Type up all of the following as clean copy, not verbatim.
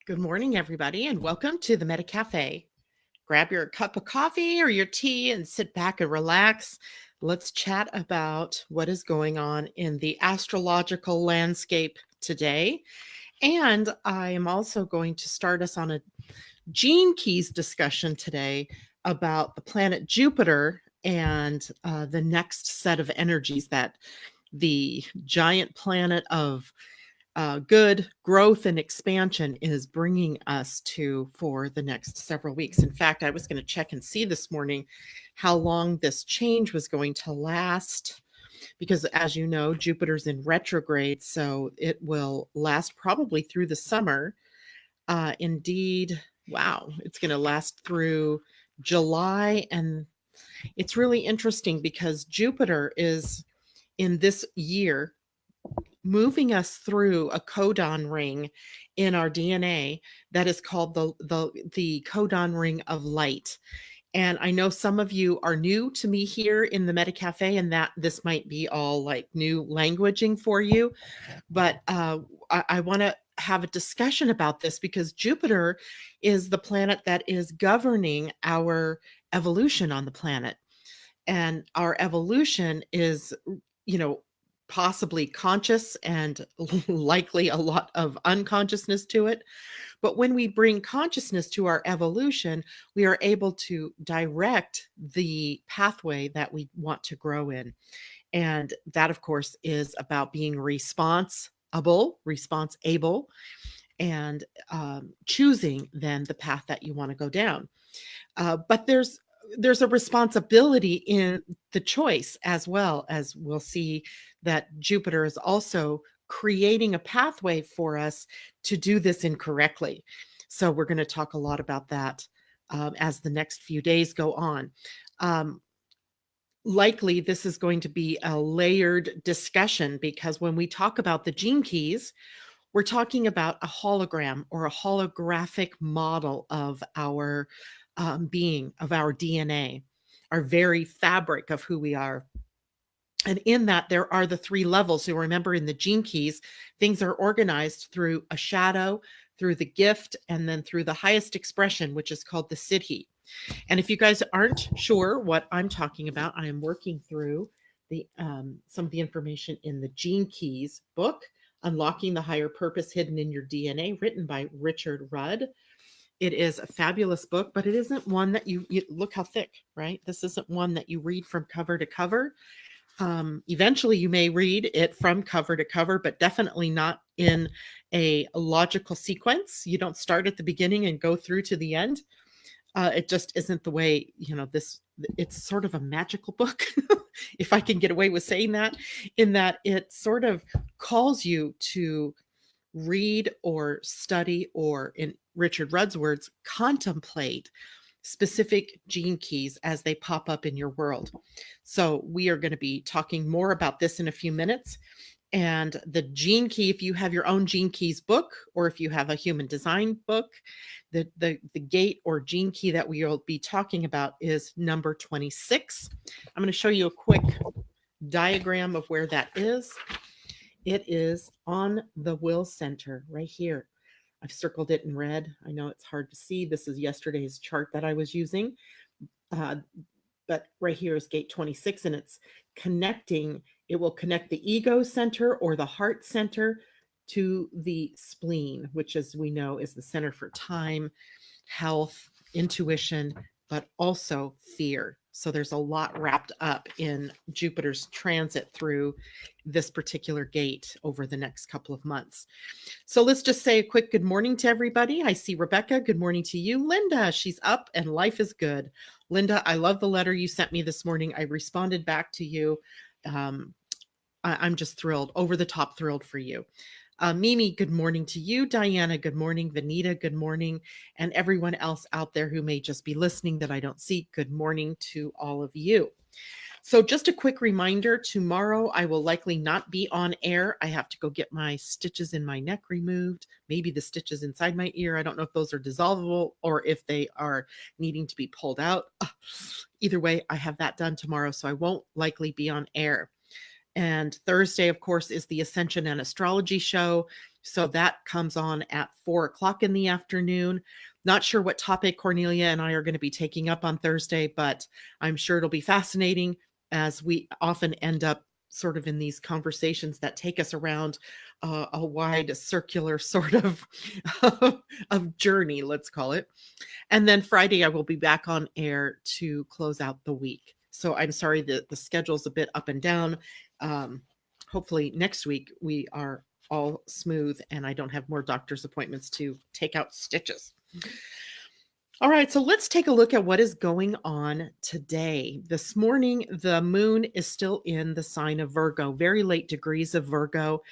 Good morning, everybody, and welcome to the Meta Cafe. Grab your cup of coffee or your tea and sit back and relax. Let's chat about what is going on in the astrological landscape today. And I am also going to start us on a gene keys discussion today about the planet Jupiter and the next set of energies that the giant planet of good growth and expansion is bringing us to for the next several weeks. In fact, I was going to check and see this morning how long this change was going to last because, as you know, Jupiter's in retrograde, so it will last probably through the summer. Indeed, wow, it's going to last through July. And it's really interesting because Jupiter is in this year moving us through a codon ring in our DNA that is called the codon ring of light. And I know some of you are new to me here in the Meta Cafe, and that this might be all like new languaging for you. But I want to have a discussion about this because Jupiter is the planet that is governing our evolution on the planet. And our evolution is, you know, possibly conscious and likely a lot of unconsciousness to it. But when we bring consciousness to our evolution, we are able to direct the pathway that we want to grow in. And that, of course, is about being responsible, and choosing then the path that you want to go down. But there's a responsibility in the choice as well, as we'll see that Jupiter is also creating a pathway for us to do this incorrectly. So we're going to talk a lot about that as the next few days go on. Likely, this is going to be a layered discussion because when we talk about the gene keys, we're talking about a hologram or a holographic model of our being, of our DNA, our very fabric of who we are. And in that, there are the three levels. So remember, in the gene keys, things are organized through a shadow, through the gift, and then through the highest expression, which is called the siddhi. And if you guys aren't sure what I'm talking about, I am working through the some of the information in the Gene Keys book, Unlocking the Higher Purpose Hidden in Your DNA, written by Richard Rudd. It is a fabulous book, but it isn't one that you look how thick, right? This isn't one that you read from cover to cover. Eventually, you may read it from cover to cover, but definitely not in a logical sequence. You don't start at the beginning and go through to the end. It just isn't the way, it's sort of a magical book, if I can get away with saying that, in that it sort of calls you to read or study, or in Richard Rudd's words, contemplate specific gene keys as they pop up in your world. So we are going to be talking more about this in a few minutes. And the gene key, if you have your own gene keys book, or if you have a human design book, the gate or gene key that we will be talking about is number 26. I'm going to show you a quick diagram of where that is. It is on the will center right here. I've circled it in red. I know it's hard to see. This is yesterday's chart that I was using. But right here is gate 26, and it's connecting. It will connect the ego center or the heart center to the spleen, which, as we know, is the center for time, health, intuition, but also fear. So there's a lot wrapped up in Jupiter's transit through this particular gate over the next couple of months. So let's just say a quick good morning to everybody. I see Rebecca. Good morning to you. Linda, she's up and life is good. Linda, I love the letter you sent me this morning. I responded back to you. I'm just thrilled, over the top thrilled for you. Mimi, good morning to you. Diana, good morning. Vanita, good morning. And everyone else out there who may just be listening that I don't see, good morning to all of you. So just a quick reminder, tomorrow I will likely not be on air. I have to go get my stitches in my neck removed, maybe the stitches inside my ear. I don't know if those are dissolvable or if they are needing to be pulled out. Either way, I have that done tomorrow, so I won't likely be on air. And Thursday, of course, is the Ascension and Astrology show. So that comes on at 4 o'clock in the afternoon. Not sure what topic Cornelia and I are going to be taking up on Thursday, but I'm sure it'll be fascinating, as we often end up sort of in these conversations that take us around a wide circular sort of of journey, let's call it. And then Friday, I will be back on air to close out the week. So I'm sorry that the schedule's a bit up and down. Um, Hopefully next week we are all smooth and I don't have more doctor's appointments to take out stitches. All right, so let's take a look at what is going on today. This morning, the moon is still in the sign of Virgo, very late degrees of Virgo,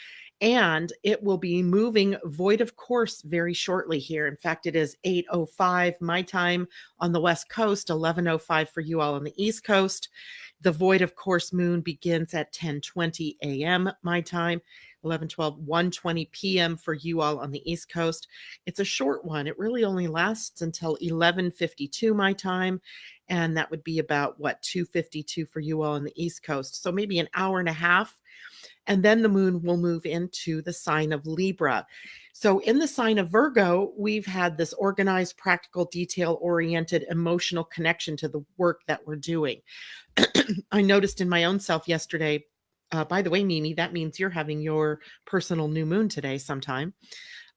and it will be moving void of course very shortly here. In fact, it is 8:05 my time on the West Coast, 11:05 for you all on the East Coast. The void of course moon begins at 10:20 a.m. my time, 11:12, 1:20 p.m. for you all on the East Coast. It's a short one. It really only lasts until 11:52 my time, and that would be about 2:52 for you all on the East Coast. So maybe an hour and a half, and then the moon will move into the sign of Libra. So in the sign of Virgo, we've had this organized, practical, detail-oriented, emotional connection to the work that we're doing. I noticed in my own self yesterday, by the way, Mimi, that means you're having your personal new moon today sometime,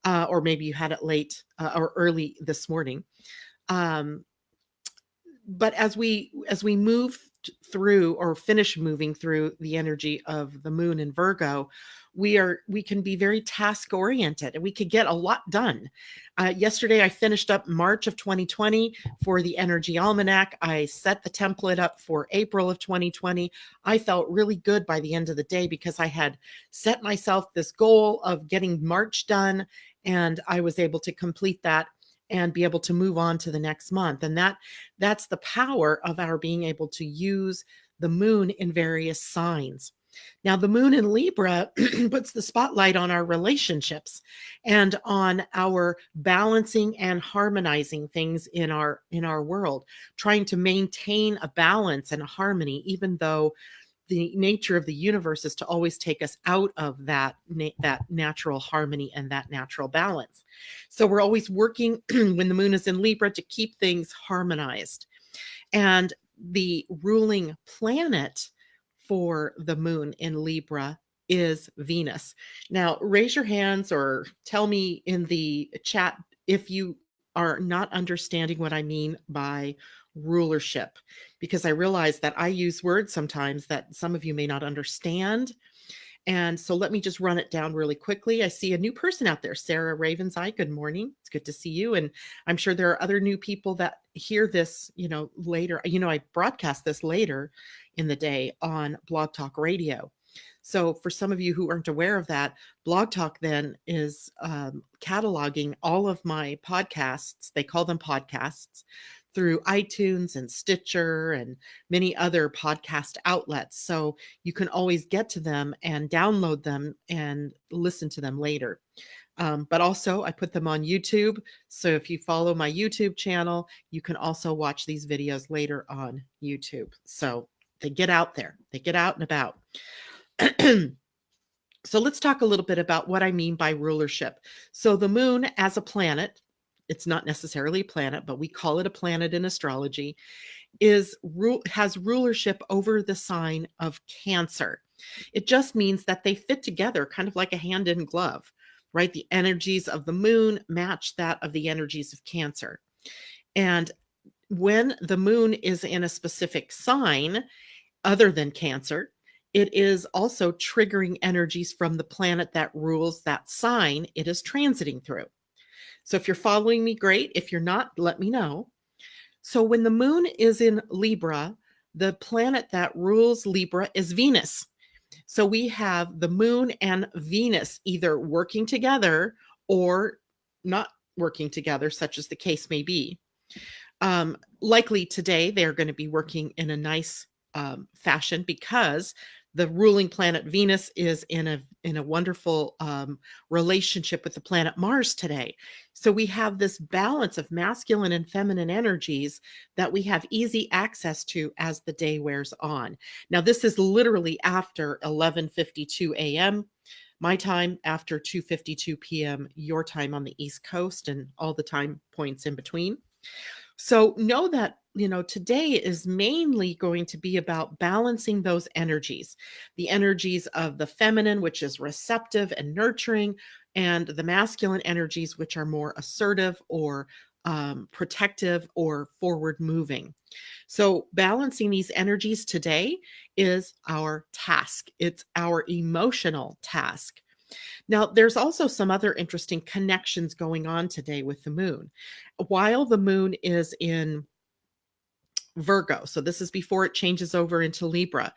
or maybe you had it late or early this morning. But as we move through or finish moving through the energy of the moon in Virgo, we can be very task oriented and we could get a lot done. Yesterday I finished up March of 2020 for the energy almanac. I set the template up for April of 2020. I felt really good by the end of the day because I had set myself this goal of getting March done, and I was able to complete that and be able to move on to the next month. And that's the power of our being able to use the moon in various signs. Now, the moon in Libra puts the spotlight on our relationships and on our balancing and harmonizing things in our world, trying to maintain a balance and a harmony, even though the nature of the universe is to always take us out of that natural harmony and that natural balance. So we're always working when the moon is in Libra to keep things harmonized. And the ruling planet for the moon in Libra is Venus. Now, raise your hands or tell me in the chat if you are not understanding what I mean by rulership, because I realize that I use words sometimes that some of you may not understand. And so let me just run it down really quickly. I see a new person out there, Sarah Ravenseye. Good morning. It's good to see you. And I'm sure there are other new people that hear this, later. I broadcast this later in the day on Blog Talk Radio. So for some of you who aren't aware of that, Blog Talk then is cataloging all of my podcasts. They call them podcasts through iTunes and Stitcher and many other podcast outlets. So you can always get to them and download them and listen to them later. But also I put them on YouTube. So if you follow my YouTube channel, you can also watch these videos later on YouTube. So they get out there, they get out and about. So let's talk a little bit about what I mean by rulership. So the moon as a planet, it's not necessarily a planet, but we call it a planet in astrology, has rulership over the sign of Cancer. It just means that they fit together kind of like a hand in glove, right? The energies of the moon match that of the energies of Cancer. And when the moon is in a specific sign other than Cancer, it is also triggering energies from the planet that rules that sign it is transiting through. So if you're following me, great. If you're not, let me know. So when the moon is in Libra, the planet that rules Libra is Venus. So we have the moon and Venus either working together or not working together, such as the case may be. Likely today, they're going to be working in a nice fashion because the ruling planet Venus is in a wonderful relationship with the planet Mars today. So we have this balance of masculine and feminine energies that we have easy access to as the day wears on. Now, this is literally after 11:52 a.m. my time after 2:52 p.m. your time on the East Coast and all the time points in between. So know that, today is mainly going to be about balancing those energies, the energies of the feminine, which is receptive and nurturing, and the masculine energies, which are more assertive or protective or forward moving. So, balancing these energies today is our task. It's our emotional task. Now, there's also some other interesting connections going on today with the moon. While the moon is in Virgo, so this is before it changes over into Libra,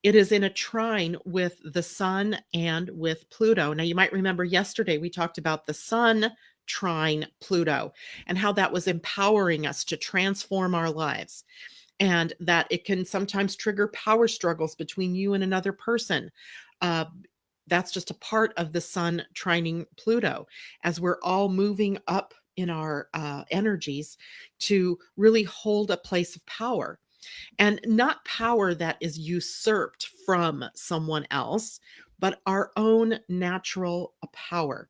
it is in a trine with the sun and with Pluto. Now, you might remember yesterday we talked about the sun trine Pluto and how that was empowering us to transform our lives, and that it can sometimes trigger power struggles between you and another person. Uh, that's just a part of the sun trining Pluto as we're all moving up in our energies to really hold a place of power, and not power that is usurped from someone else, but our own natural power.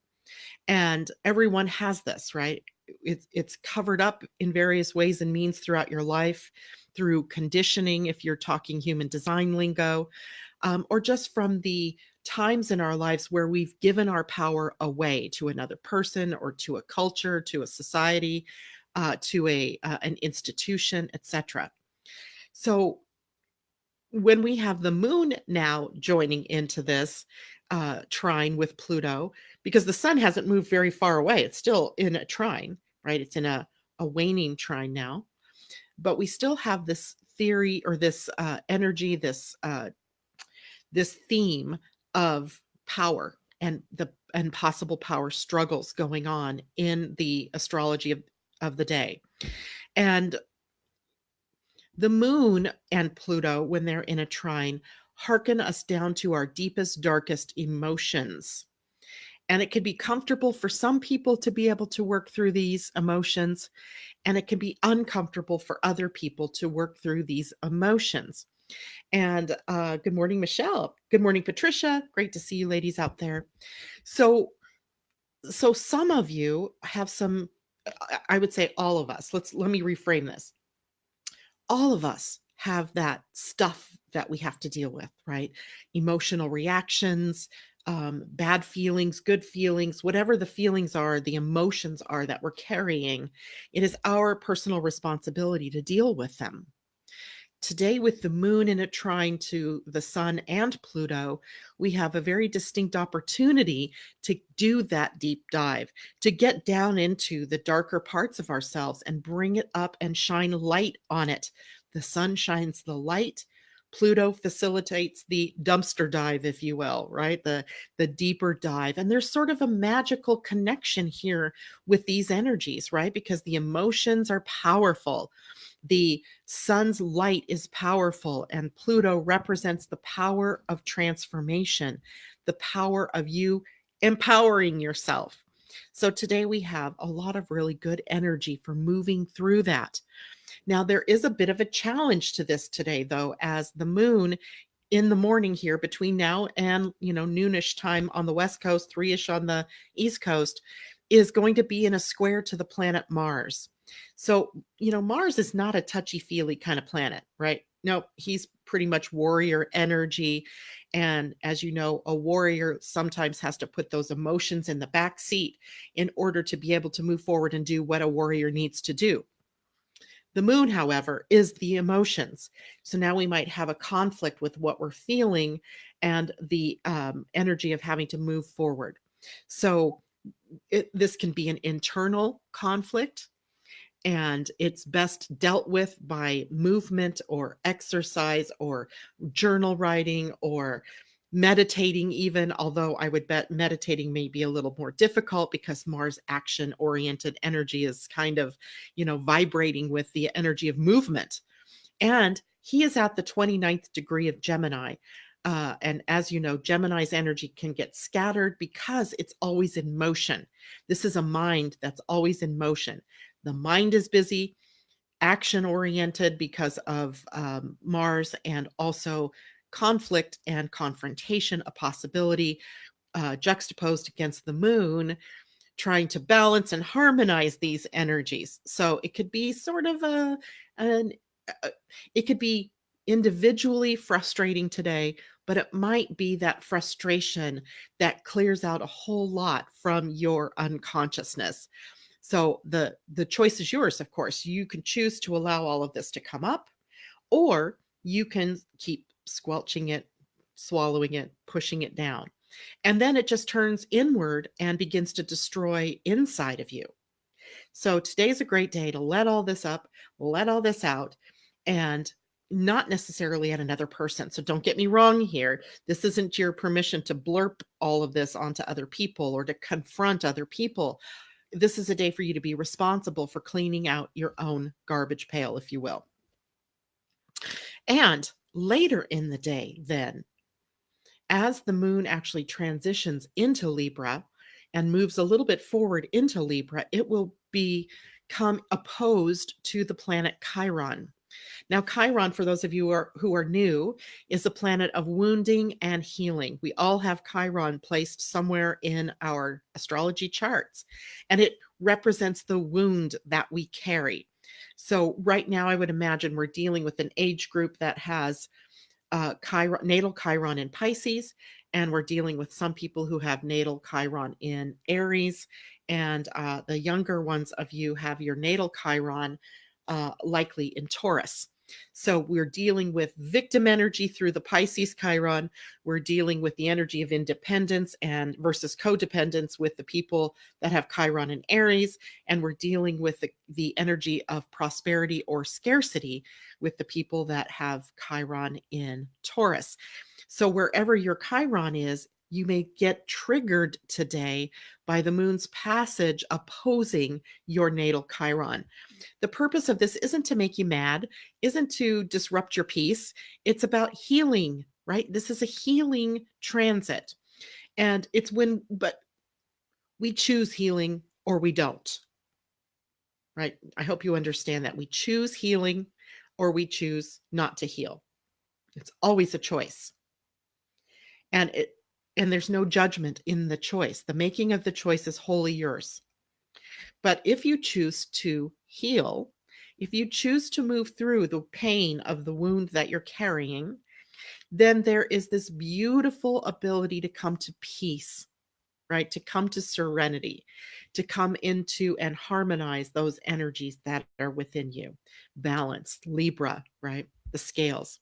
And everyone has this, right? It's covered up in various ways and means throughout your life, through conditioning, if you're talking human design lingo, or just from the times in our lives where we've given our power away to another person or to a culture, to a society, to an institution, etc. So when we have the moon now joining into this trine with Pluto, because the sun hasn't moved very far away, it's still in a trine, right? It's in a waning trine now, but we still have this theory or this energy, this theme of power and possible power struggles going on in the astrology of the day. And the moon and Pluto, when they're in a trine, hearken us down to our deepest, darkest emotions. And it can be comfortable for some people to be able to work through these emotions, and it can be uncomfortable for other people to work through these emotions. And good morning, Michelle. Good morning, Patricia. Great to see you ladies out there. So, so some of you have some, I would say all of us. Let me reframe this. All of us have that stuff that we have to deal with, right? Emotional reactions, bad feelings, good feelings, whatever the feelings are, the emotions are that we're carrying, it is our personal responsibility to deal with them. Today, with the moon in a trine to the sun and Pluto, we have a very distinct opportunity to do that deep dive, to get down into the darker parts of ourselves and bring it up and shine light on it. The sun shines the light. Pluto facilitates the dumpster dive, if you will, right? The deeper dive. And there's sort of a magical connection here with these energies, right? Because the emotions are powerful. The sun's light is powerful, and Pluto represents the power of transformation, the power of you empowering yourself. So today we have a lot of really good energy for moving through that. Now, there is a bit of a challenge to this today, though, as the moon in the morning here between now and noonish time on the west coast, 3ish on the east coast, is going to be in a square to the planet Mars. So Mars is not a touchy-feely kind of planet, right? No, he's pretty much warrior energy, and as you know, a warrior sometimes has to put those emotions in the back seat in order to be able to move forward and do what a warrior needs to do. The moon, however, is the emotions. So now we might have a conflict with what we're feeling and the energy of having to move forward. So this can be an internal conflict, and it's best dealt with by movement or exercise or journal writing or meditating, even, although I would bet meditating may be a little more difficult because Mars action oriented energy is kind of vibrating with the energy of movement. And he is at the 29th degree of Gemini. And as you know, Gemini's energy can get scattered because it's always in motion. This is a mind that's always in motion. The mind is busy, action oriented because of Mars, and also conflict and confrontation, a possibility. juxtaposed against the moon, trying to balance and harmonize these energies. So it could be sort of an uh, it could be individually frustrating today, but it might be that frustration that clears out a whole lot from your unconsciousness. So the choice is yours, of course. You can choose to allow all of this to come up, or you can keep squelching it, swallowing it, pushing it down. And then it just turns inward and begins to destroy inside of you. So today's a great day to let all this up, let all this out, and not necessarily at another person. So don't get me wrong here. This isn't your permission to blurp all of this onto other people or to confront other people. This is a day for you to be responsible for cleaning out your own garbage pail, if you will. And later in the day, then, as the moon actually transitions into Libra and moves a little bit forward into Libra, it will become opposed to the planet Chiron. Now, Chiron, for those of you who are new, is a planet of wounding and healing. We all have Chiron placed somewhere in our astrology charts, and it represents the wound that we carry. So, right now, I would imagine we're dealing with an age group that has Chiron, natal Chiron in Pisces, and we're dealing with some people who have natal Chiron in Aries, and the younger ones of you have your natal Chiron likely in Taurus. So we're dealing with victim energy through the Pisces Chiron. We're dealing with the energy of independence and versus codependence with the people that have Chiron in Aries, and we're dealing with the energy of prosperity or scarcity with the people that have Chiron in Taurus. So wherever your Chiron is, you may get triggered today by the moon's passage opposing your natal Chiron. The purpose of this isn't to make you mad, isn't to disrupt your peace. It's about healing, right? This is a healing transit. And but we choose healing or we don't, right? I hope you understand that we choose healing or we choose not to heal. It's always a choice. And there's no judgment in the choice. The making of the choice is wholly yours. But if you choose to heal, if you choose to move through the pain of the wound that you're carrying, then there is this beautiful ability to come to peace, right? To come to serenity, to come into and harmonize those energies that are within you. Balance, Libra, right? The scales.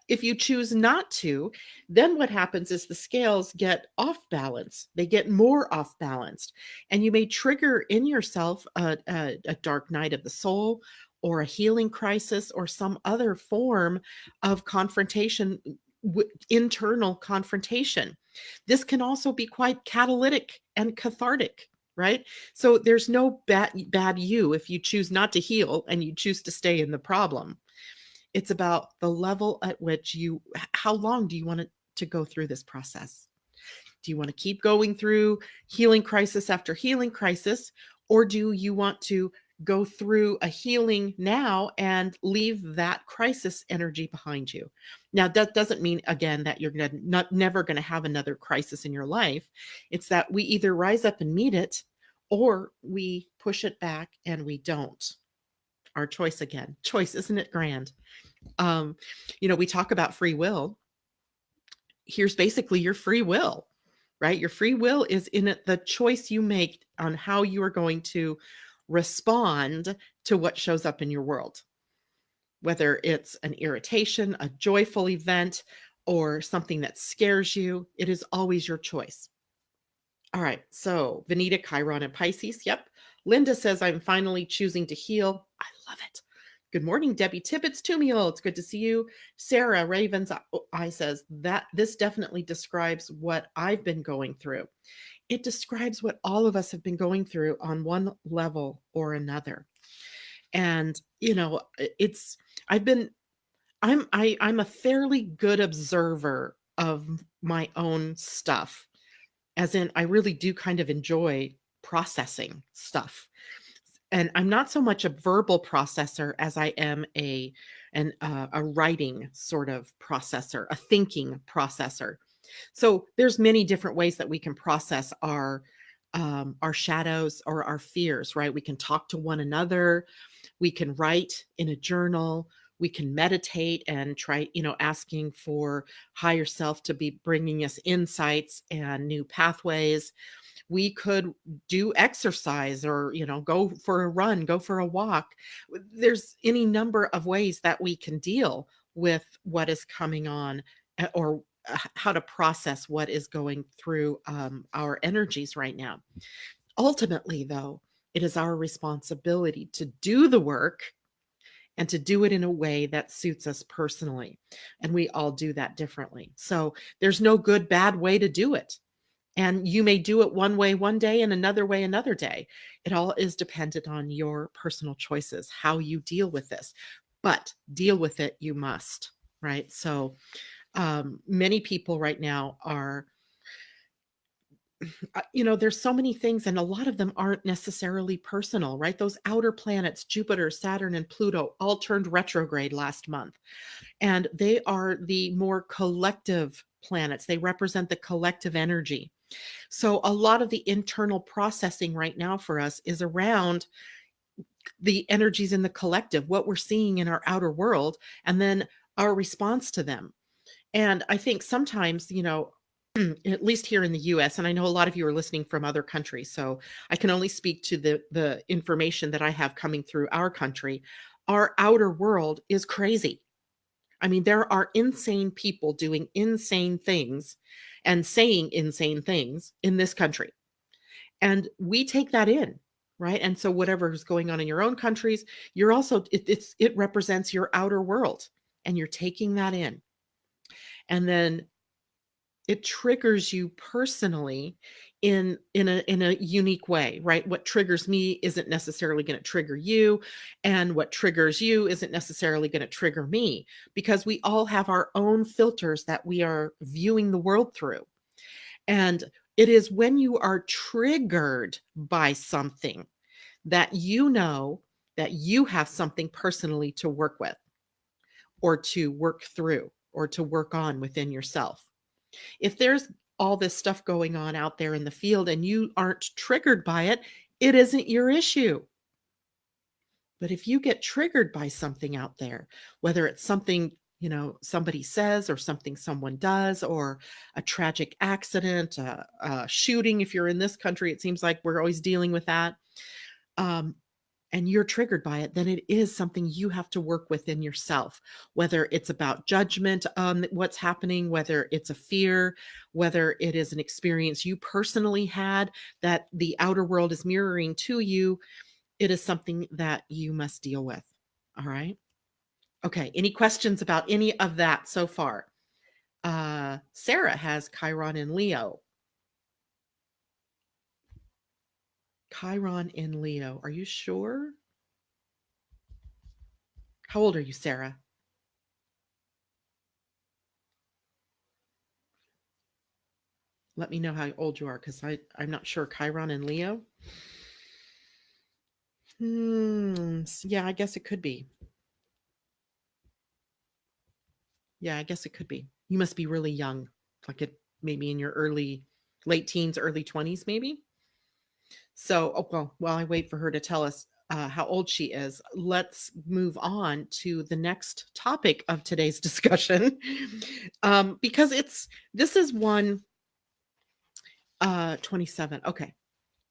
If you choose not to, then what happens is the scales get off balance. They get more off balanced. And you may trigger in yourself a dark night of the soul or a healing crisis or some other form of confrontation, internal confrontation. This can also be quite catalytic and cathartic. Right? So there's no bad you if you choose not to heal and you choose to stay in the problem. It's about the level at which how long do you want to go through this process? Do you want to keep going through healing crisis after healing crisis, or do you want to go through a healing now and leave that crisis energy behind you? Now, that doesn't mean, again, that you're never going to have another crisis in your life. It's that we either rise up and meet it, or we push it back and we don't. Our choice again. Choice, isn't it grand? We talk about free will. Here's basically your free will, right? Your free will is in it, the choice you make on how you are going to respond to what shows up in your world, whether it's an irritation, a joyful event, or something that scares you. It is always your choice. All right. So Vanita, Chiron, and Pisces. Yep. Linda says, I'm finally choosing to heal. I love it. Good morning, Debbie Tibbetts, Tumiel. It's good to see you. Sarah Ravens I says that this definitely describes what I've been going through. It describes what all of us have been going through on one level or another. And I'm a fairly good observer of my own stuff. As in, I really do kind of enjoy processing stuff. And I'm not so much a verbal processor as I am a writing sort of processor, a thinking processor. So there's many different ways that we can process our shadows or our fears, right? We can talk to one another, we can write in a journal, we can meditate and try, asking for higher self to be bringing us insights and new pathways. We could do exercise or, go for a run, go for a walk. There's any number of ways that we can deal with what is coming on, or how to process what is going through our energies right now. Ultimately, though, it is our responsibility to do the work and to do it in a way that suits us personally. And we all do that differently. So there's no good, bad way to do it. And you may do it one way one day and another way another day. It all is dependent on your personal choices, how you deal with this. But deal with it, you must, right? So many people right now are, there's so many things, and a lot of them aren't necessarily personal, right? Those outer planets, Jupiter, Saturn, and Pluto, all turned retrograde last month. And they are the more collective planets, they represent the collective energy. So a lot of the internal processing right now for us is around the energies in the collective, what we're seeing in our outer world, and then our response to them. And I think sometimes, at least here in the US, and I know a lot of you are listening from other countries, so I can only speak to the information that I have coming through our country. Our outer world is crazy. I mean, there are insane people doing insane things and saying insane things in this country. And we take that in, right? And so whatever is going on in your own countries, you're also it represents your outer world, and you're taking that in. And then it triggers you personally in a unique way, right? What triggers me isn't necessarily going to trigger you, and what triggers you isn't necessarily going to trigger me, because we all have our own filters that we are viewing the world through. And it is when you are triggered by something that you know that you have something personally to work with, or to work through, or to work on within yourself. If there's all this stuff going on out there in the field and you aren't triggered by it, it isn't your issue. But if you get triggered by something out there, whether it's something, somebody says, or something someone does, or a tragic accident, a shooting, if you're in this country, it seems like we're always dealing with that. Um, and you're triggered by it, then it is something you have to work within yourself, whether it's about judgment on what's happening, whether it's a fear, whether it is an experience you personally had that the outer world is mirroring to you. It is something that you must deal with. All right. Okay. Any questions about any of that so far? Sarah has Chiron in Leo. Chiron in Leo. Are you sure? How old are you, Sarah? Let me know how old you are, because I'm not sure. Chiron and Leo? Yeah, I guess it could be. Yeah, I guess it could be. You must be really young, like maybe in your late teens, early 20s, maybe. So, well, while I wait for her to tell us how old she is, let's move on to the next topic of today's discussion, because this is one 27. Okay.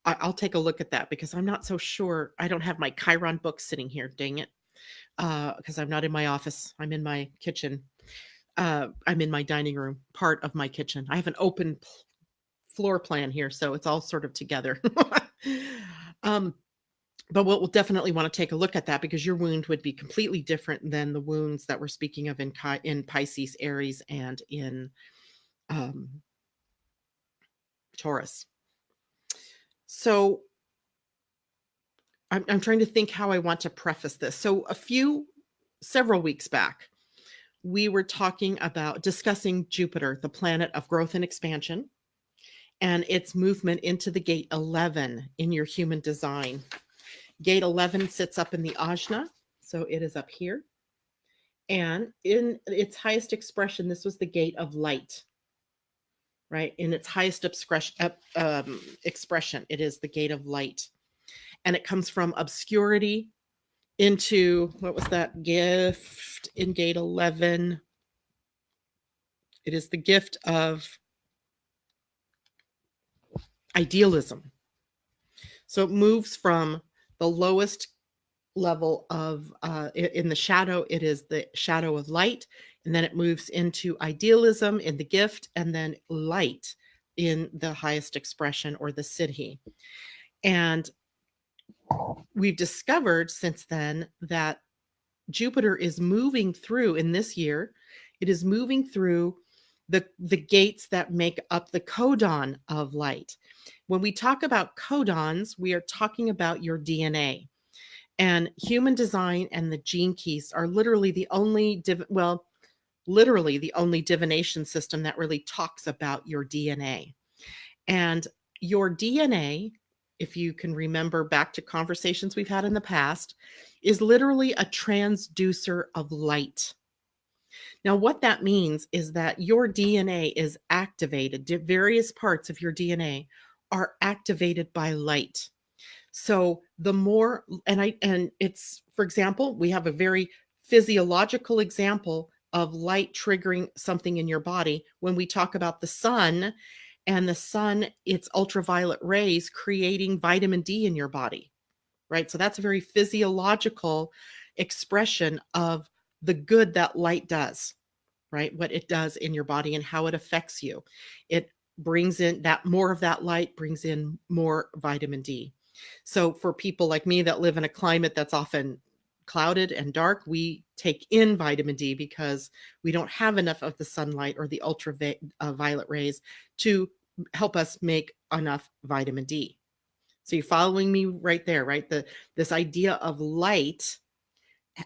I'll take a look at that, because I'm not so sure. I don't have my Chiron book sitting here. Dang it. Because I'm not in my office. I'm in my kitchen. I'm in my dining room, part of my kitchen. I have an open floor plan here, so it's all sort of together. um, but we'll definitely want to take a look at that, because your wound would be completely different than the wounds that we're speaking of in Pisces, Aries, and in Taurus. So I'm trying to think how I want to preface this. So several weeks back, we were discussing Jupiter, the planet of growth and expansion, and its movement into the gate 11 in your human design. Gate 11 sits up in the ajna, so it is up here. And in its highest expression, this was the gate of light. right? In its highest expression, it is the gate of light. And it comes from obscurity into, what was that gift in gate 11? It is the gift of idealism. So it moves from the lowest level of, in the shadow, it is the shadow of light. And then it moves into idealism in the gift, and then light in the highest expression, or the siddhi. And we've discovered since then that Jupiter is moving through, in this year, it is moving through the gates that make up the codon of light. When we talk about codons, we are talking about your DNA. And human design and the gene keys are literally the only, literally the only divination system that really talks about your DNA. And your DNA, if you can remember back to conversations we've had in the past, is literally a transducer of light. Now, what that means is that your DNA is activated, various parts of your DNA are activated by light. So the more, and it's, for example, we have a very physiological example of light triggering something in your body when we talk about the sun, and the sun, its ultraviolet rays creating vitamin D in your body, right? So that's a very physiological expression of the good that light does, right? What it does in your body and how it affects you. It brings in that, more of that light brings in more vitamin D. So for people like me that live in a climate that's often clouded and dark, we take in vitamin D because we don't have enough of the sunlight or the ultraviolet rays to help us make enough vitamin D. So you're following me right there, right? This idea of light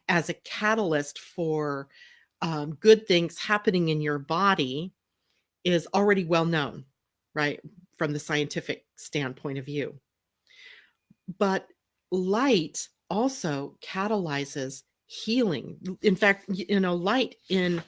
as a catalyst for good things happening in your body is already well known, right? From the scientific standpoint of view. But light also catalyzes healing. In fact, light in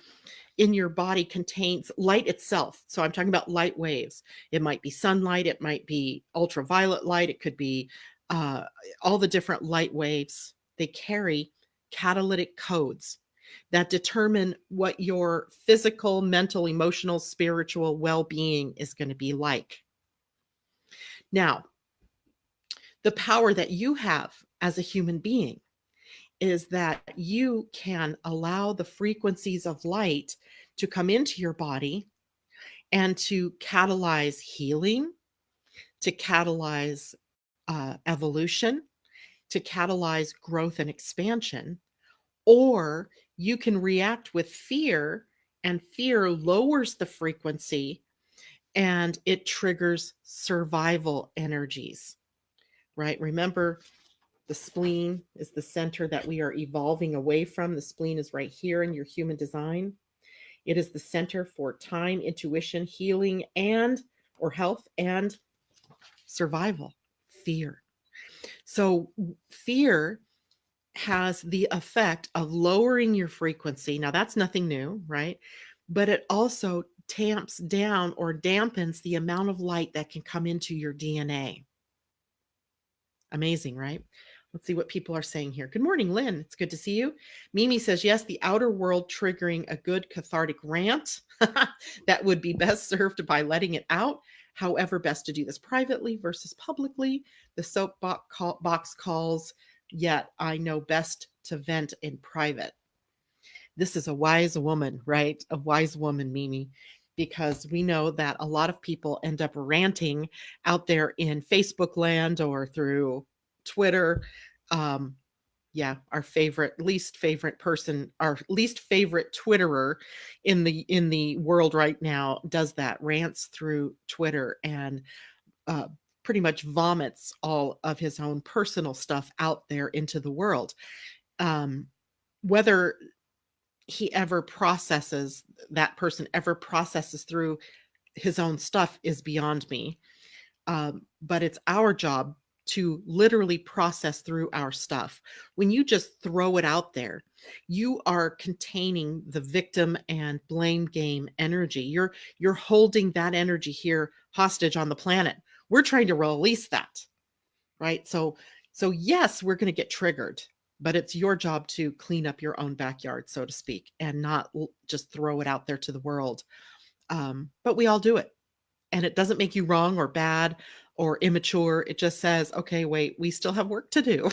your body contains light itself. So I'm talking about light waves. It might be sunlight, it might be ultraviolet light, it could be uh, all the different light waves. They carry catalytic codes that determine what your physical, mental, emotional, spiritual well-being is going to be like. Now, the power that you have as a human being is that you can allow the frequencies of light to come into your body and to catalyze healing, to catalyze evolution, to catalyze growth and expansion. Or you can react with fear, and fear lowers the frequency and it triggers survival energies, right? Remember, the spleen is the center that we are evolving away from. The spleen is right here in your human design. It is the center for time, intuition, healing, and or health and survival, fear. So fear has the effect of lowering your frequency. Now that's nothing new, right? But it also tamps down or dampens the amount of light that can come into your DNA. Amazing, right? Let's see what people are saying here. Good morning, Lynn. It's good to see you. Mimi says, yes, the outer world triggering a good cathartic rant that would be best served by letting it out. However, best to do this privately versus publicly. The soapbox calls, yet I know best to vent in private. This is a wise woman, right? A wise woman, Mimi, because we know that a lot of people end up ranting out there in Facebook land or through Twitter. Yeah, our least favorite person, our least favorite Twitterer in the world right now does that, rants through Twitter and uh, pretty much vomits all of his own personal stuff out there into the world. Whether that person ever processes through his own stuff is beyond me. But it's our job to literally process through our stuff. When you just throw it out there, you are containing the victim and blame game energy. You're holding that energy here hostage on the planet. We're trying to release that, right? So yes, we're going to get triggered, but it's your job to clean up your own backyard, so to speak, and not just throw it out there to the world. But we all do it. And it doesn't make you wrong or bad or immature. It just says, okay, wait, we still have work to do.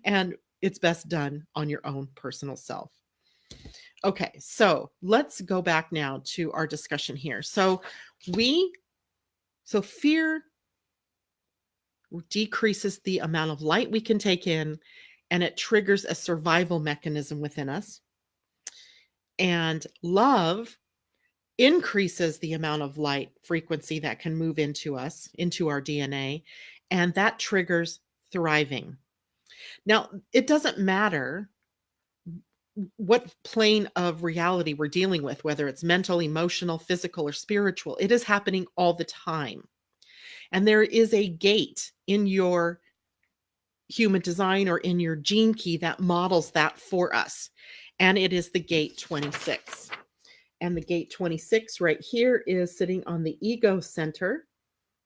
And it's best done on your own personal self. Okay, so let's go back now to our discussion here. So fear decreases the amount of light we can take in, and it triggers a survival mechanism within us. And love increases the amount of light frequency that can move into us, into our DNA, and that triggers thriving. Now, it doesn't matter what plane of reality we're dealing with, whether it's mental, emotional, physical, or spiritual. It is happening all the time. And there is a gate in your human design or in your gene key that models that for us. And it is the gate 26. And the gate 26 right here is sitting on the ego center,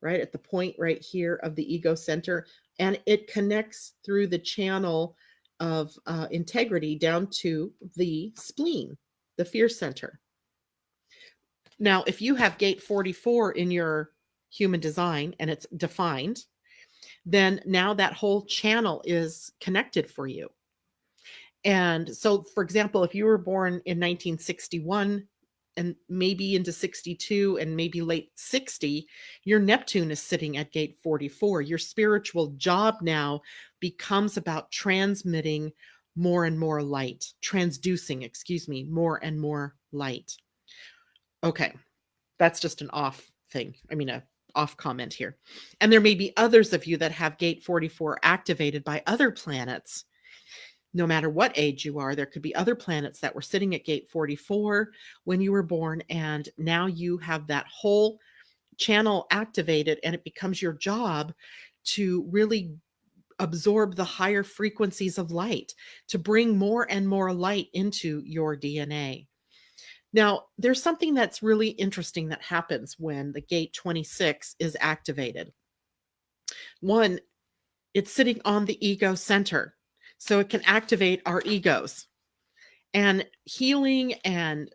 right at the point right here of the ego center. And it connects through the channel of integrity down to the spleen, the fear center. Now, if you have gate 44 in your human design and it's defined, then now that whole channel is connected for you. And so, for example, if you were born in 1961 and maybe into 62 and maybe late 60, your Neptune is sitting at gate 44. Your spiritual job now becomes about transmitting more and more light, transducing, more and more light. Okay, that's just an off thing. I mean, a off comment here. And there may be others of you that have gate 44 activated by other planets. No matter what age you are, there could be other planets that were sitting at gate 44 when you were born, and now you have that whole channel activated, and it becomes your job to really absorb the higher frequencies of light, to bring more and more light into your DNA. Now, there's something that's really interesting that happens when the gate 26 is activated. One, it's sitting on the ego center, so it can activate our egos. And healing and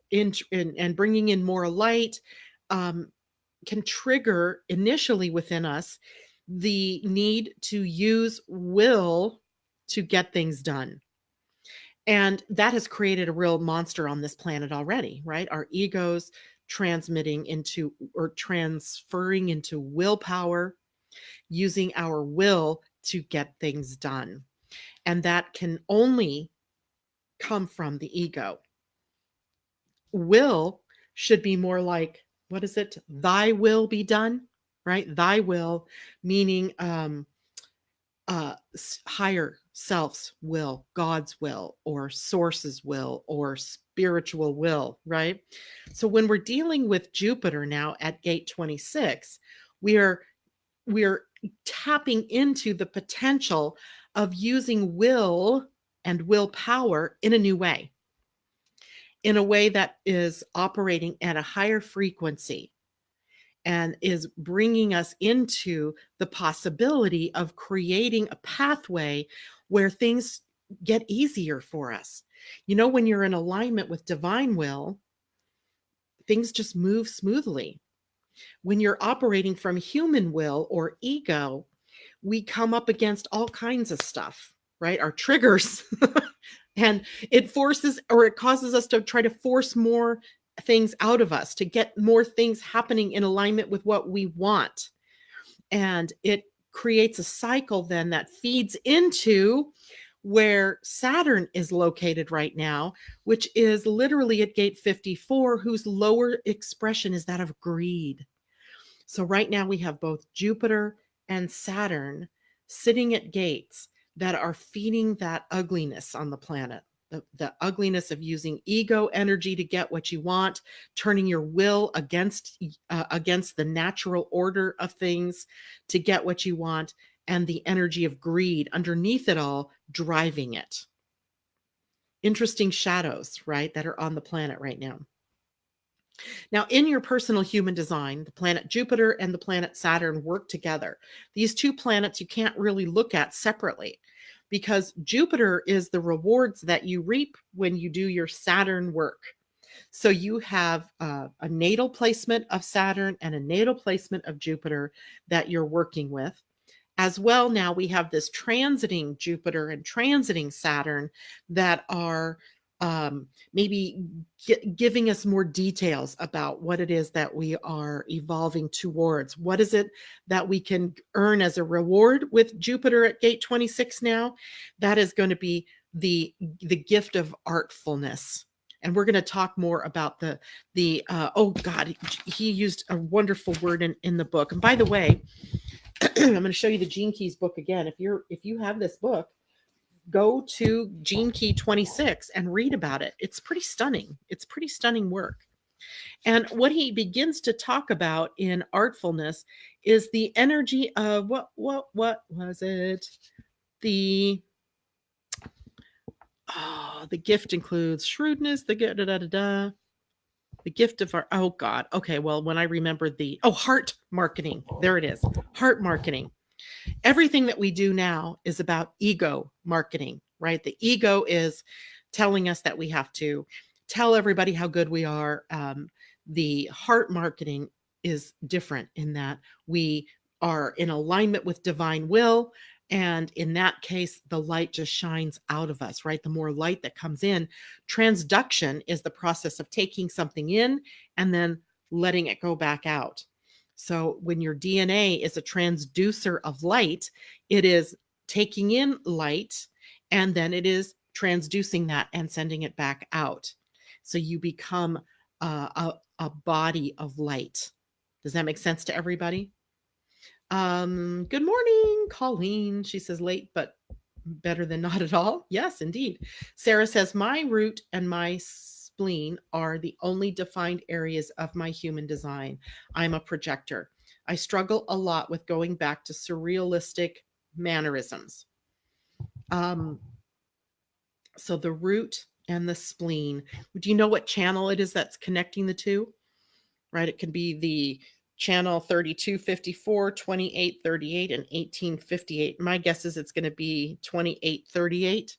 bringing in more light can trigger initially within us the need to use will to get things done. And that has created a real monster on this planet already, right? Our egos transmitting into or transferring into willpower, using our will to get things done. And that can only come from the ego. Will should be more like, what is it? Thy will be done, right? Thy will, meaning higher self's will, God's will, or source's will, or spiritual will, right? So when we're dealing with Jupiter now at gate 26, we're tapping into the potential of using will and willpower in a new way, in a way that is operating at a higher frequency and is bringing us into the possibility of creating a pathway where things get easier for us. You know, when you're in alignment with divine will, things just move smoothly. When you're operating from human will or ego, we come up against all kinds of stuff, right? Our triggers. And it forces or it causes us to try to force more things out of us, to get more things happening in alignment with what we want. And it creates a cycle then that feeds into where Saturn is located right now, which is literally at gate 54, whose lower expression is that of greed. So right now we have both Jupiter and Saturn sitting at gates that are feeding that ugliness on the planet, the ugliness of using ego energy to get what you want, turning your will against the natural order of things to get what you want, and the energy of greed underneath it all driving it. Interesting shadows, right, that are on the planet right now. Now, in your personal human design, the planet Jupiter and the planet Saturn work together. These two planets you can't really look at separately because Jupiter is the rewards that you reap when you do your Saturn work. So you have a natal placement of Saturn and a natal placement of Jupiter that you're working with. As well, now we have this transiting Jupiter and transiting Saturn that are maybe giving us more details about what it is that we are evolving towards. What is it that we can earn as a reward with Jupiter at gate 26 now? That is going to be the gift of artfulness. And we're going to talk more about oh God, he used a wonderful word in the book. And by the way, I'm going to show you the Gene Keys book again. If you have this book, go to Gene Key 26 and read about it. It's pretty stunning. It's pretty stunning work. And what he begins to talk about in artfulness is the energy of what was it? The gift includes shrewdness, the gift of our, oh God. Okay, well, when I remembered heart marketing. There it is. Heart marketing. Everything that we do now is about ego marketing, right? The ego is telling us that we have to tell everybody how good we are. The heart marketing is different in that we are in alignment with divine will. And in that case, the light just shines out of us, right? The more light that comes in, transduction is the process of taking something in and then letting it go back out. So when your DNA is a transducer of light, it is taking in light and then it is transducing that and sending it back out. So you become a body of light. Does that make sense to everybody? Good morning, Colleen. She says late, but better than not at all. Yes, indeed. Sarah says my root and my spleen are the only defined areas of my human design. I'm a projector. I struggle a lot with going back to surrealistic mannerisms. So the root and the spleen. Do you know what channel it is that's connecting the two? Right? It can be the channel 3254, 2838, and 1858. My guess is it's going to be 2838,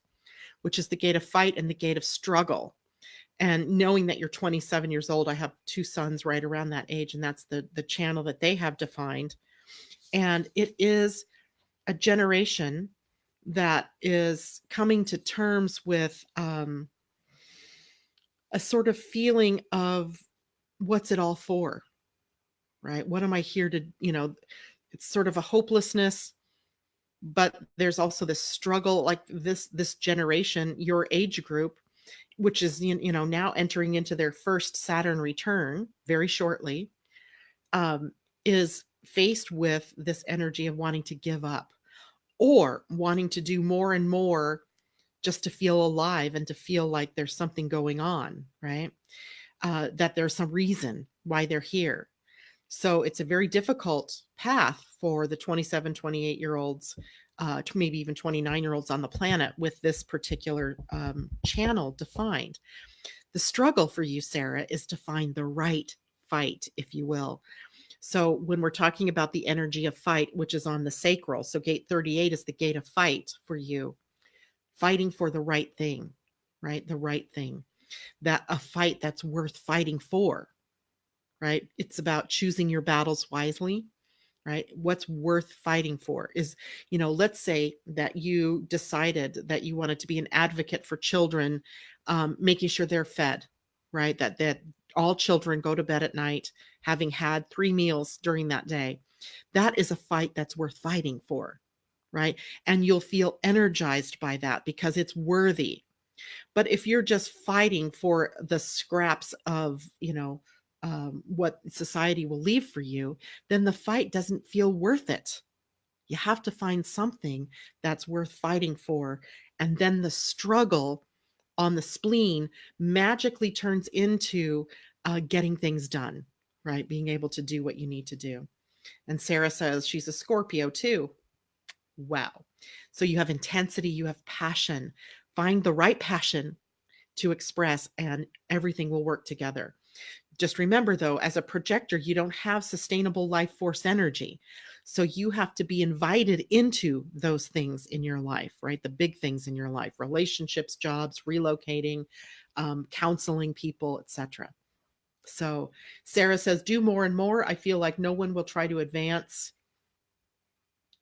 which is the gate of fight and the gate of struggle. And knowing that you're 27 years old, I have two sons right around that age, and that's the channel that they have defined. And it is a generation that is coming to terms with a sort of feeling of what's it all for, right? What am I here to, it's sort of a hopelessness, but there's also this struggle, like this generation, your age group, which is now entering into their first Saturn return very shortly, is faced with this energy of wanting to give up or wanting to do more and more just to feel alive and to feel like there's something going on, right? That there's some reason why they're here. So it's a very difficult path for the 27, 28-year-olds, maybe even 29-year-olds on the planet with this particular channel defined. The struggle for you, Sarah, is to find the right fight, if you will. So when we're talking about the energy of fight, which is on the sacral, so gate 38 is the gate of fight for you, fighting for the right thing, right? The right thing, that a fight that's worth fighting for, right? It's about choosing your battles wisely, right? What's worth fighting for is, let's say that you decided that you wanted to be an advocate for children, making sure they're fed, right? That all children go to bed at night having had 3 meals during that day. That is a fight that's worth fighting for, right? And you'll feel energized by that because it's worthy. But if you're just fighting for the scraps of, what society will leave for you, then the fight doesn't feel worth it. You have to find something that's worth fighting for. And then the struggle on the spleen magically turns into getting things done, right? Being able to do what you need to do. And Sarah says she's a Scorpio too. Wow. So you have intensity, you have passion. Find the right passion to express, and everything will work together. Just remember, though, as a projector, you don't have sustainable life force energy. So you have to be invited into those things in your life, right? The big things in your life, relationships, jobs, relocating, counseling people, etc. So Sarah says, do more and more. I feel like no one will try to advance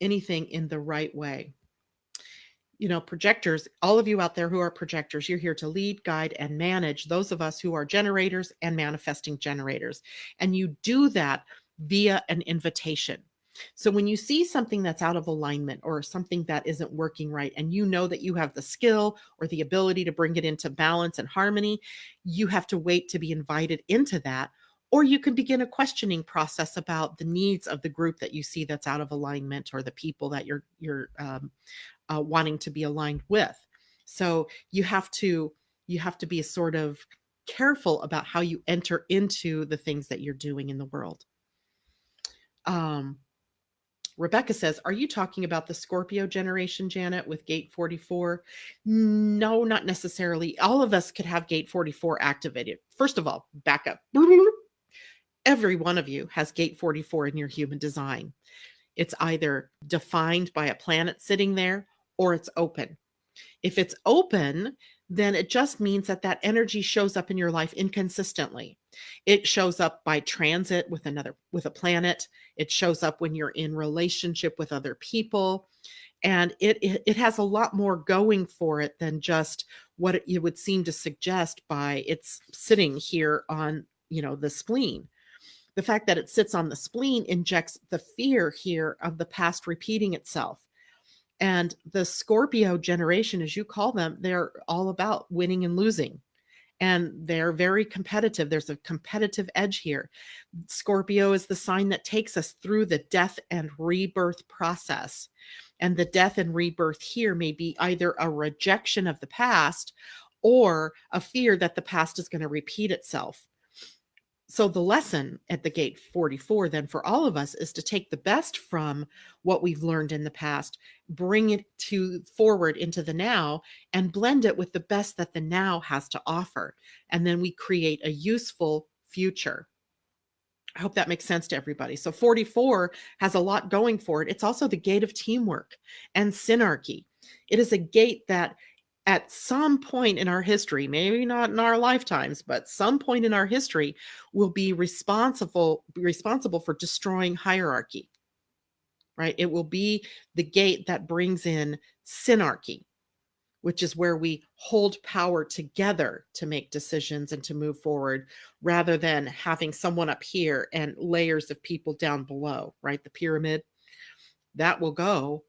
anything in the right way. You know, projectors, all of you out there who are projectors, you're here to lead, guide, and manage those of us who are generators and manifesting generators. And you do that via an invitation. So when you see something that's out of alignment or something that isn't working right, and you know that you have the skill or the ability to bring it into balance and harmony, you have to wait to be invited into that. Or you can begin a questioning process about the needs of the group that you see that's out of alignment, or the people that you're wanting to be aligned with. So you have to be sort of careful about how you enter into the things that you're doing in the world. Um, Rebecca says, "Are you talking about the Scorpio generation, Janet, with gate 44?" No, not necessarily. All of us could have gate 44 activated. First of all, back up. Every one of you has gate 44 in your human design. It's either defined by a planet sitting there or it's open. If it's open, then it just means that that energy shows up in your life inconsistently. It shows up by transit with a planet. It shows up when you're in relationship with other people, and it has a lot more going for it than just what it would seem to suggest by it's sitting here on, the spleen. The fact that it sits on the spleen injects the fear here of the past repeating itself. And the Scorpio generation, as you call them, they're all about winning and losing. And they're very competitive. There's a competitive edge here. Scorpio is the sign that takes us through the death and rebirth process. And the death and rebirth here may be either a rejection of the past or a fear that the past is going to repeat itself. So the lesson at the gate 44 then for all of us is to take the best from what we've learned in the past, bring it to forward into the now, and blend it with the best that the now has to offer. And then we create a useful future. I hope that makes sense to everybody. So 44 has a lot going for it. It's also the gate of teamwork and synarchy. It is a gate that at some point in our history, maybe not in our lifetimes, but some point in our history, will be responsible for destroying hierarchy, right? It will be the gate that brings in synarchy, which is where we hold power together to make decisions and to move forward, rather than having someone up here and layers of people down below, right? The pyramid, that will go,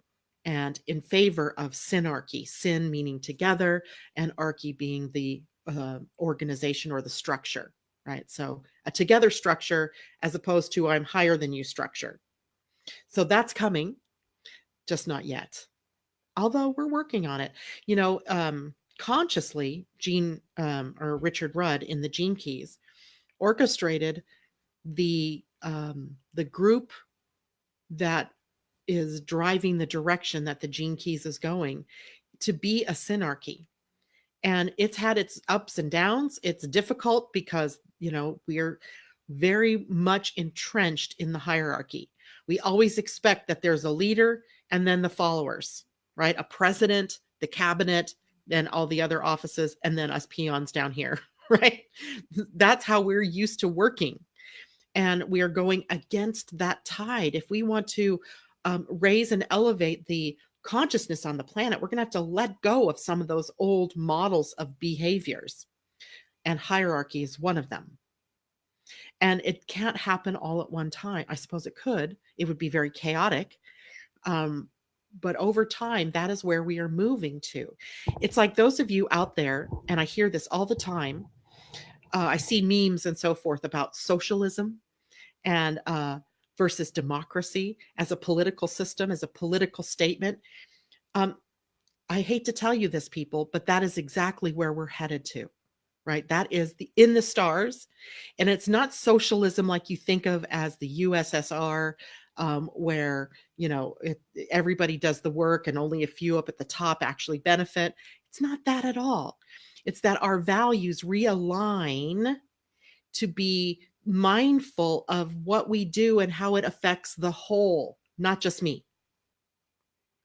and in favor of synarchy, syn meaning together, and archy being the organization or the structure, right? So a together structure as opposed to I'm higher than you structure. So that's coming, just not yet. Although we're working on it. Consciously, Gene or Richard Rudd in the Gene Keys orchestrated the group that is driving the direction that the Gene Keys is going to be a synarchy. And it's had its ups and downs. It's difficult because, we're very much entrenched in the hierarchy. We always expect that there's a leader and then the followers, right? A president, the cabinet, then all the other offices, and then us peons down here, right? That's how we're used to working. And we are going against that tide. If we want to raise and elevate the consciousness on the planet, we're going to have to let go of some of those old models of behaviors. And hierarchy is one of them. And it can't happen all at one time. I suppose it could. It would be very chaotic. But over time, that is where we are moving to. It's like those of you out there, and I hear this all the time. I see memes and so forth about socialism and versus democracy as a political system, as a political statement. I hate to tell you this, people, but that is exactly where we're headed to, right? That is in the stars. And it's not socialism like you think of as the USSR, where, everybody does the work and only a few up at the top actually benefit. It's not that at all. It's that our values realign to be mindful of what we do and how it affects the whole, not just me,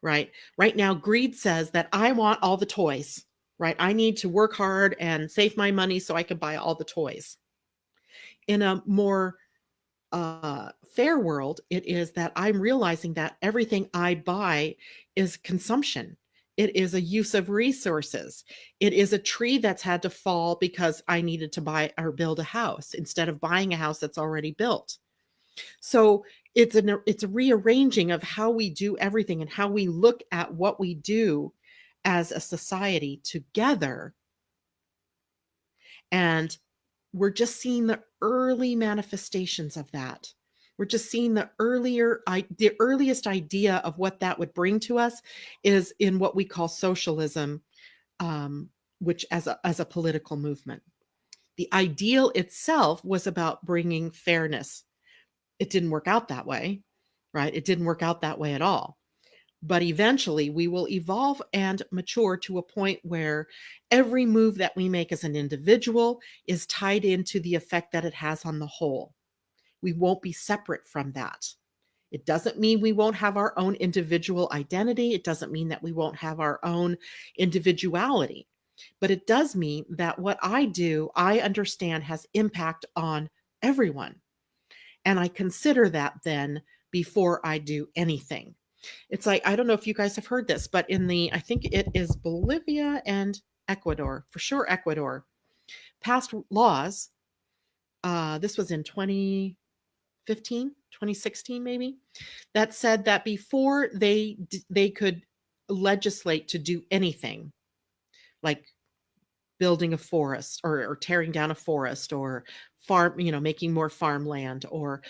right? Right now, greed says that I want all the toys, right? I need to work hard and save my money so I can buy all the toys. In a more fair world, it is that I'm realizing that everything I buy is consumption. It is a use of resources. It is a tree that's had to fall because I needed to buy or build a house instead of buying a house that's already built. So it's a rearranging of how we do everything and how we look at what we do as a society together. And we're just seeing the early manifestations of that. We're just seeing the earliest idea of what that would bring to us is in what we call socialism, um, which as a political movement. The ideal itself was about bringing fairness. It didn't work out that way, right? It didn't work out that way at all. But eventually, we will evolve and mature to a point where every move that we make as an individual is tied into the effect that it has on the whole. We won't be separate from that. It doesn't mean we won't have our own individual identity. It doesn't mean that we won't have our own individuality. But it does mean that what I do, I understand has impact on everyone. And I consider that then before I do anything. It's like, I don't know if you guys have heard this, but I think it is Bolivia and Ecuador, for sure Ecuador, passed laws. This was in 2015, 2016, maybe, that said that before they could legislate to do anything, like building a forest or tearing down a forest or making more farmland or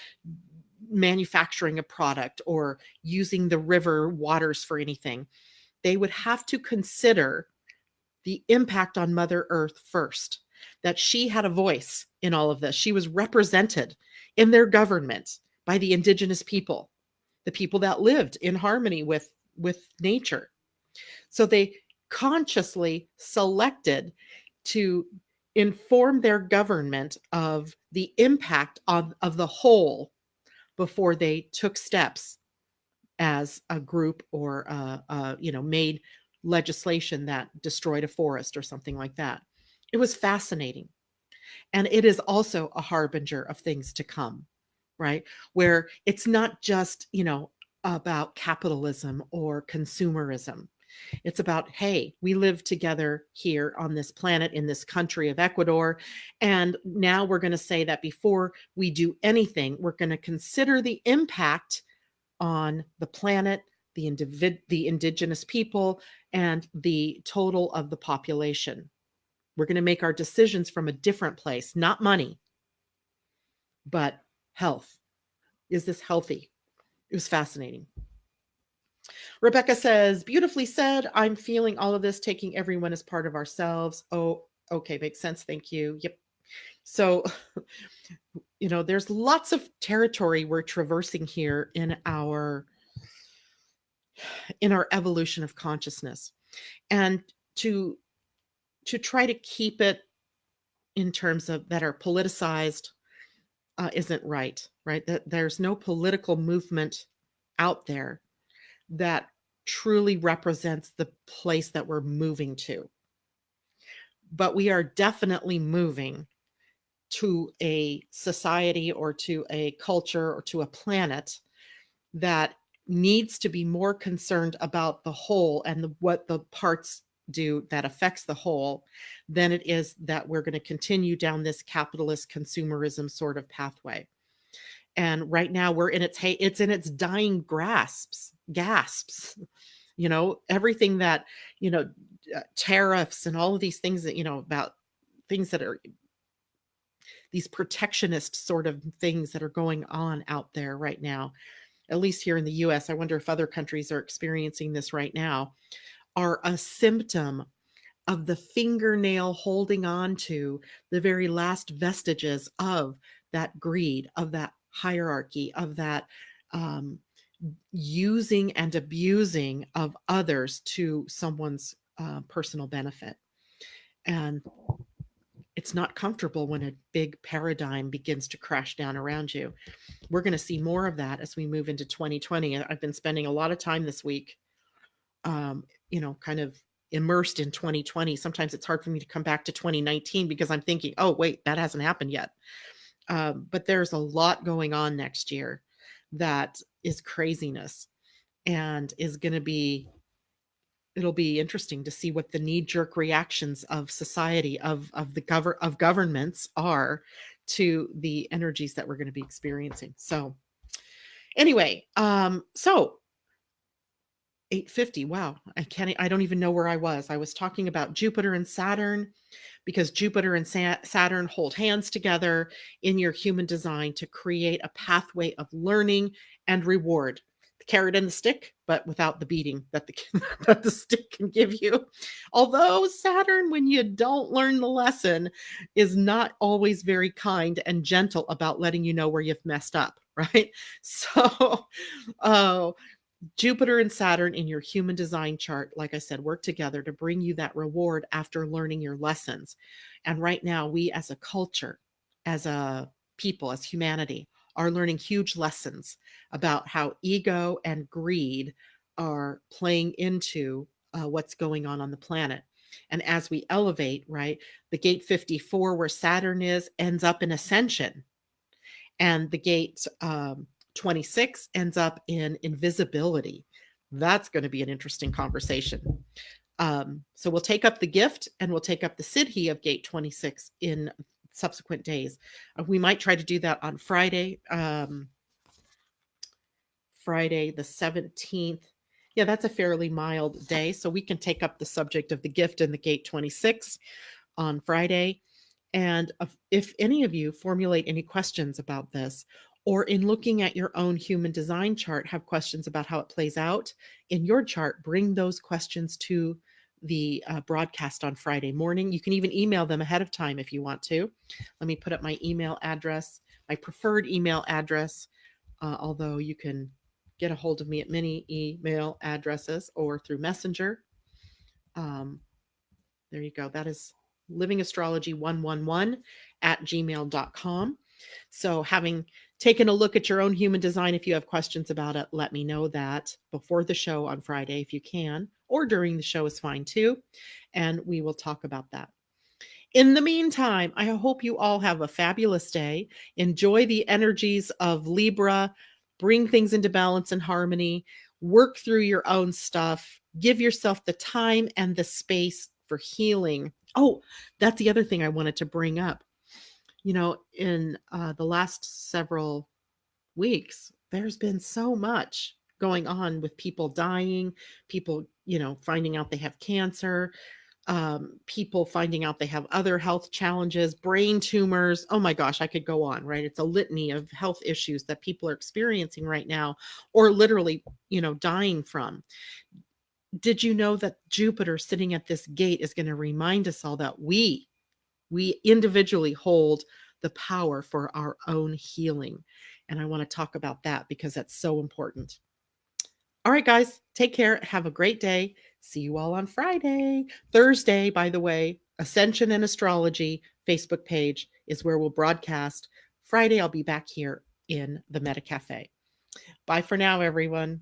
manufacturing a product or using the river waters for anything, they would have to consider the impact on Mother Earth first, that she had a voice in all of this. She was represented in their government by the indigenous people, the people that lived in harmony with nature. So they consciously selected to inform their government of the impact of the whole before they took steps as a group or made legislation that destroyed a forest or something like that. It was fascinating. And it is also a harbinger of things to come, right? Where it's not just, about capitalism or consumerism. It's about, hey, we live together here on this planet in this country of Ecuador. And now we're going to say that before we do anything, we're going to consider the impact on the planet, the indigenous people, and the total of the population. We're going to make our decisions from a different place, not money, but health. Is this healthy? It was fascinating. Rebecca says, beautifully said. I'm feeling all of this, taking everyone as part of ourselves. Oh, okay. Makes sense. Thank you. Yep. So, there's lots of territory we're traversing here in our evolution of consciousness. And to try to keep it in terms of that are politicized isn't right? That there's no political movement out there that truly represents the place that we're moving to. But we are definitely moving to a society or to a culture or to a planet that needs to be more concerned about the whole and what the parts do that affects the whole than it is that we're going to continue down this capitalist consumerism sort of pathway. And right now we're in it's in its dying gasps. Everything that, tariffs and all of these things that, about things that are these protectionist sort of things that are going on out there right now, at least here in the US. I wonder if other countries are experiencing this right now, are a symptom of the fingernail holding on to the very last vestiges of that greed, of that hierarchy, of that um, using and abusing of others to someone's personal benefit. And it's not comfortable when a big paradigm begins to crash down around you. We're going to see more of that as we move into 2020. And I've been spending a lot of time this week, kind of immersed in 2020. Sometimes it's hard for me to come back to 2019 because I'm thinking, oh, wait, that hasn't happened yet. But there's a lot going on next year that is craziness and is going to be, it'll be interesting to see what the knee-jerk reactions of society, of governments are to the energies that we're going to be experiencing. So anyway, so 8:50. Wow. I don't even know where I was. I was talking about Jupiter and Saturn because Jupiter and Saturn hold hands together in your human design to create a pathway of learning and reward. The carrot and the stick, but without the beating that the that the stick can give you. Although Saturn, when you don't learn the lesson, is not always very kind and gentle about letting you know where you've messed up, right? So, oh, Jupiter and Saturn in your human design chart, like I said, work together to bring you that reward after learning your lessons. And right now, we as a culture, as a people, as humanity, are learning huge lessons about how ego and greed are playing into what's going on the planet. And as we elevate, right, the gate 54, where Saturn is, ends up in ascension, and the gate 26 ends up in invisibility. That's going to be an interesting conversation. So we'll take up the gift and we'll take up the Siddhi of gate 26 in subsequent days. We might try to do that on Friday, Friday the 17th. Yeah, that's a fairly mild day. So we can take up the subject of the gift and the gate 26 on Friday. And if any of you formulate any questions about this, or in looking at your own human design chart, have questions about how it plays out in your chart, bring those questions to the broadcast on Friday morning. You can even email them ahead of time if you want to. Let me put up my email address, my preferred email address, although you can get a hold of me at many email addresses or through Messenger. There you go. That is livingastrology111 at gmail.com. So having taken a look at your own human design, if you have questions about it, let me know that before the show on Friday if you can, or during the show is fine too. And we will talk about that. In the meantime, I hope you all have a fabulous day. Enjoy the energies of Libra. Bring things into balance and harmony. Work through your own stuff. Give yourself the time and the space for healing. Oh, that's the other thing I wanted to bring up. In the last several weeks, there's been so much going on with people dying, people, finding out they have cancer, people finding out they have other health challenges, brain tumors. Oh my gosh, I could go on, right? It's a litany of health issues that people are experiencing right now, or literally, dying from. Did you know that Jupiter sitting at this gate is going to remind us all that we individually hold the power for our own healing? And I want to talk about that because that's so important. All right, guys, take care. Have a great day. See you all on Friday. Thursday, by the way, Ascension and Astrology Facebook page is where we'll broadcast. Friday, I'll be back here in the Meta Cafe. Bye for now, everyone.